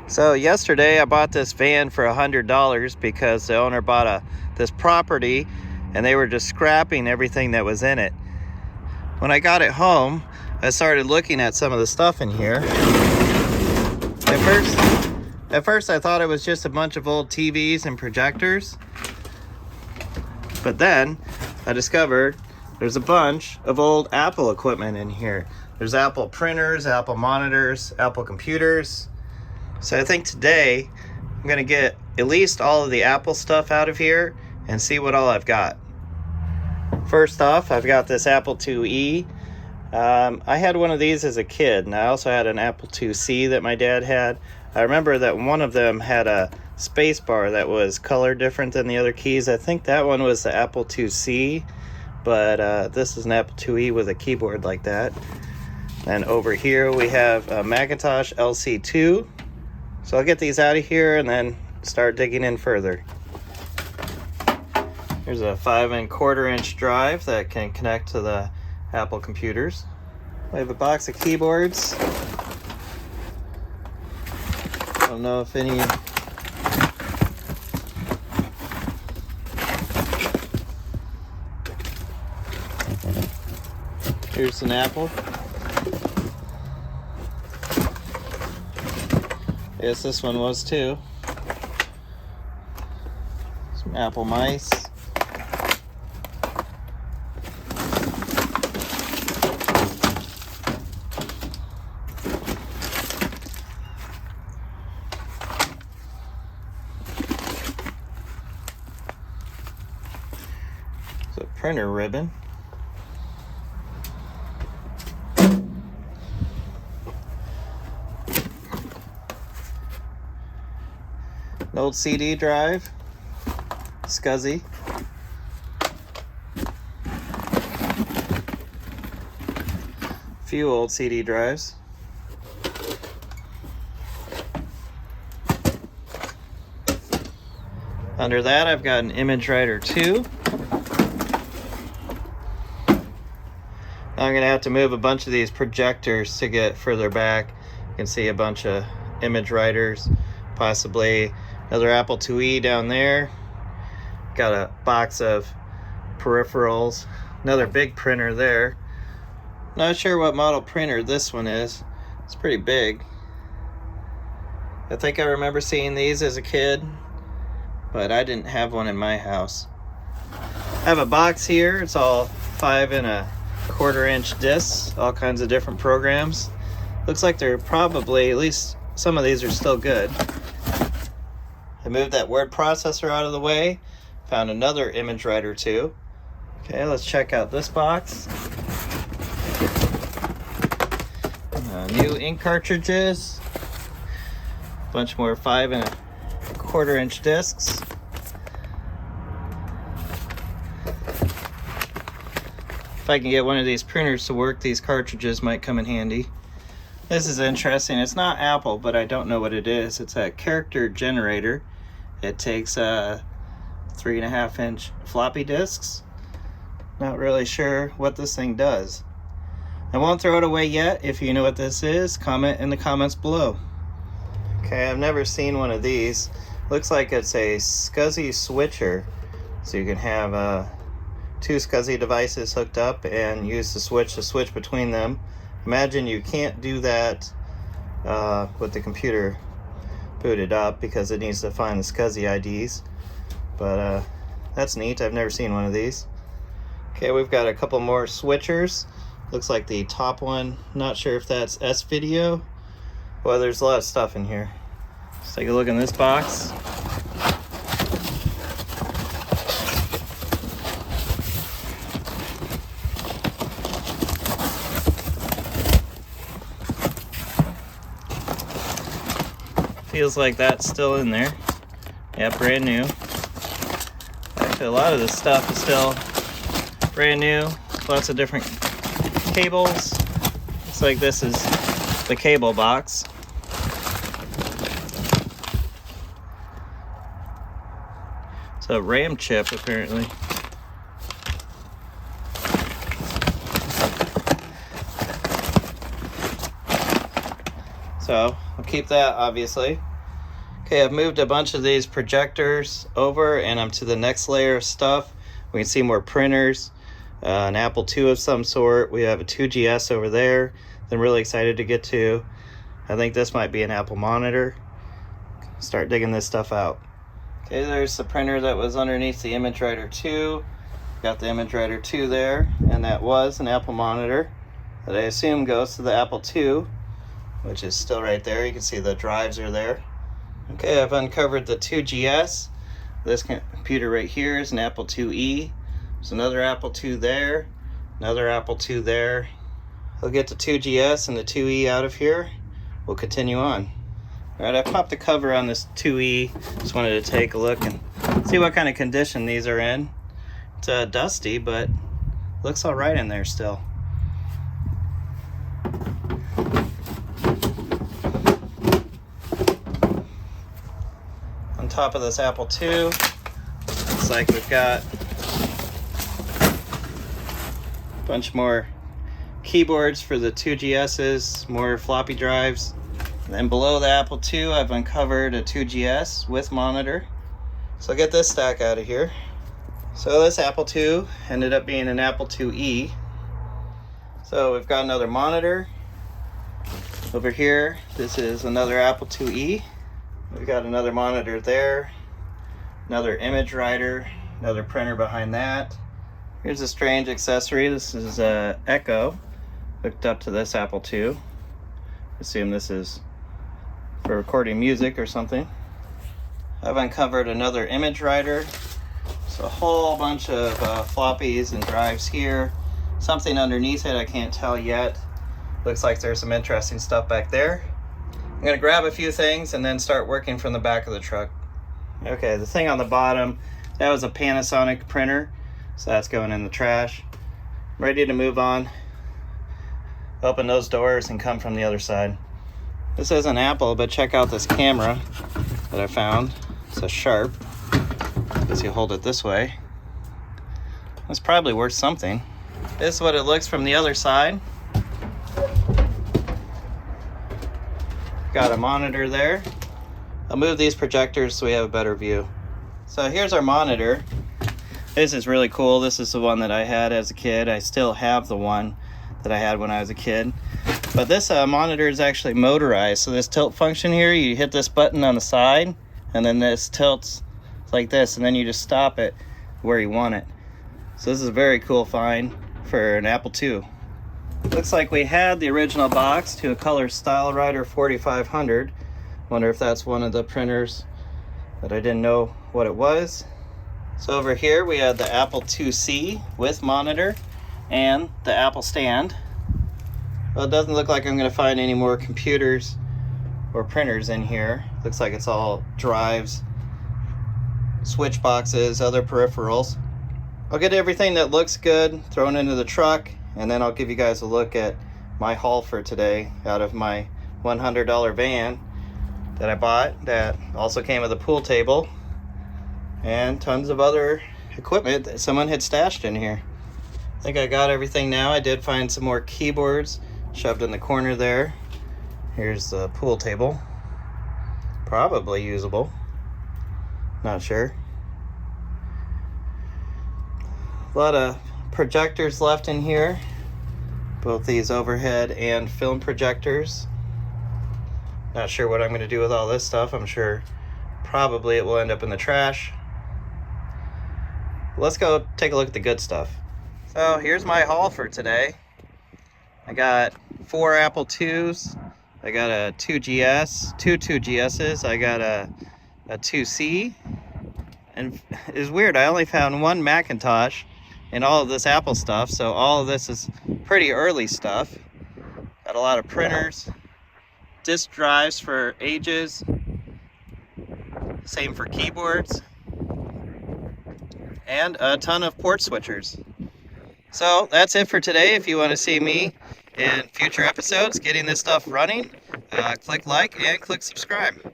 So yesterday I bought this van for $100 because the owner bought this property and they were just scrapping everything that was in it. When I got it home, I started looking at some of the stuff in here. At first I thought it was just a bunch of old TVs and projectors. But then I discovered there's a bunch of old Apple equipment in here. There's Apple printers, Apple monitors, Apple computers. So I think today I'm gonna get at least all of the Apple stuff out of here and see what all I've got. First off, I've got this Apple IIe. I had one of these as a kid, and I also had an Apple IIc that my dad had. I remember that one of them had a space bar that was color different than the other keys. I think that one was the Apple IIc, but this is an Apple IIe with a keyboard like that. And over here we have a Macintosh LC2. So I'll get these out of here and then start digging in further. Here's a 5 1/4" drive that can connect to the Apple computers. We have a box of keyboards. I don't know if any... Here's an Apple. Yes, this one was too. Some Apple mice. It's a printer ribbon. An old CD drive, SCSI. A few old CD drives. Under that, I've got an Image Writer 2. Now I'm going to have to move a bunch of these projectors to get further back. You can see a bunch of Image Writers, possibly another Apple IIe down there. Got a box of peripherals. Another big printer there. Not sure what model printer this one is. It's pretty big. I think I remember seeing these as a kid, but I didn't have one in my house. I have a box here. It's all 5 1/4" discs, all kinds of different programs. Looks like they're probably, at least some of these are still good. I moved that word processor out of the way, found another Image Writer 2. Okay, let's check out this box. New ink cartridges, a bunch more 5 1/4" discs. If I can get one of these printers to work, these cartridges might come in handy. This is interesting. It's not Apple, but I don't know what it is. It's a character generator. It takes 3.5" floppy disks. Not really sure what this thing does. I won't throw it away yet. If you know what this is, comment in the comments below. Okay, I've never seen one of these. Looks like it's a SCSI switcher. So you can have 2 SCSI devices hooked up and use the switch to switch between them. Imagine you can't do that with the computer booted up because it needs to find the SCSI IDs. But that's neat. I've never seen one of these. Okay, we've got a couple more switchers. Looks like the top one, not sure if that's S-Video. Well, there's a lot of stuff in here. Let's take a look in this box. Feels like that's still in there. Yeah, brand new. Actually, a lot of this stuff is still brand new. Lots of different cables. Looks like this is the cable box. It's a RAM chip, apparently. So I'll keep that, obviously. Okay, I've moved a bunch of these projectors over and I'm to the next layer of stuff. We can see more printers, an Apple II of some sort. We have a 2GS over there that I'm really excited to get to. I think this might be an Apple monitor. Start digging this stuff out. Okay, there's the printer that was underneath the ImageWriter 2. Got the ImageWriter 2 there, and that was an Apple monitor that I assume goes to the Apple II, which is still right there. You can see the drives are there. Okay, I've uncovered the 2GS. This computer right here is an Apple IIe. There's another Apple II there, another Apple II there. I'll get the 2GS and the 2E out of here. We'll continue on. All right, I popped the cover on this 2E. Just wanted to take a look and see what kind of condition these are in. It's dusty, but looks all right in there still. On top of this Apple II, looks like we've got a bunch more keyboards for the 2GS's, more floppy drives. And then below the Apple II, I've uncovered a 2GS with monitor. So I'll get this stack out of here. So this Apple II ended up being an Apple IIe. So we've got another monitor. Over here, this is another Apple IIe. We've got another monitor there. Another ImageWriter, another printer behind that. Here's a strange accessory. This is a Echo hooked up to this Apple II. Assume this is for recording music or something. I've uncovered another ImageWriter. So a whole bunch of floppies and drives here. Something underneath it I can't tell yet. Looks like there's some interesting stuff back there. I'm gonna grab a few things and then start working from the back of the truck. Okay, the thing on the bottom, that was a Panasonic printer. So that's going in the trash. Ready to move on. Open those doors and come from the other side. This isn't Apple, but check out this camera that I found. It's a Sharp. As you hold it this way. It's probably worth something. This is what it looks from the other side. Got a monitor there. I'll move these projectors so we have a better view. So here's our monitor. This is really cool. This is the one that I had as a kid. I still have the one that I had when I was a kid. But this monitor is actually motorized. So this tilt function here, you hit this button on the side and then this tilts like this, and then you just stop it where you want it. So this is a very cool find for an Apple II. Looks like we had the original box to a Color StyleWriter 4500. Wonder if that's one of the printers that I didn't know what it was. So over here we had the Apple IIc with monitor and the Apple stand. Well, it doesn't look like I'm going to find any more computers or printers in here. Looks like it's all drives, switch boxes, other peripherals. I'll get everything that looks good thrown into the truck, and then I'll give you guys a look at my haul for today out of my $100 van that I bought that also came with a pool table and tons of other equipment that someone had stashed in here. I think I got everything now. I did find some more keyboards shoved in the corner there. Here's the pool table. Probably usable. Not sure. A lot of projectors left in here. Both these overhead and film projectors. Not sure what I'm going to do with all this stuff. I'm sure probably it will end up in the trash. Let's go take a look at the good stuff. So here's my haul for today. I got 4 Apple IIs. I got a 2GS, two 2GSs. I got a 2C. And it's weird, I only found one Macintosh in all of this Apple stuff, so all of this is pretty early stuff. Got a lot of printers, disk drives for ages, same for keyboards, and a ton of port switchers. So that's it for today. If you want to see me in future episodes getting this stuff running, click like and click subscribe.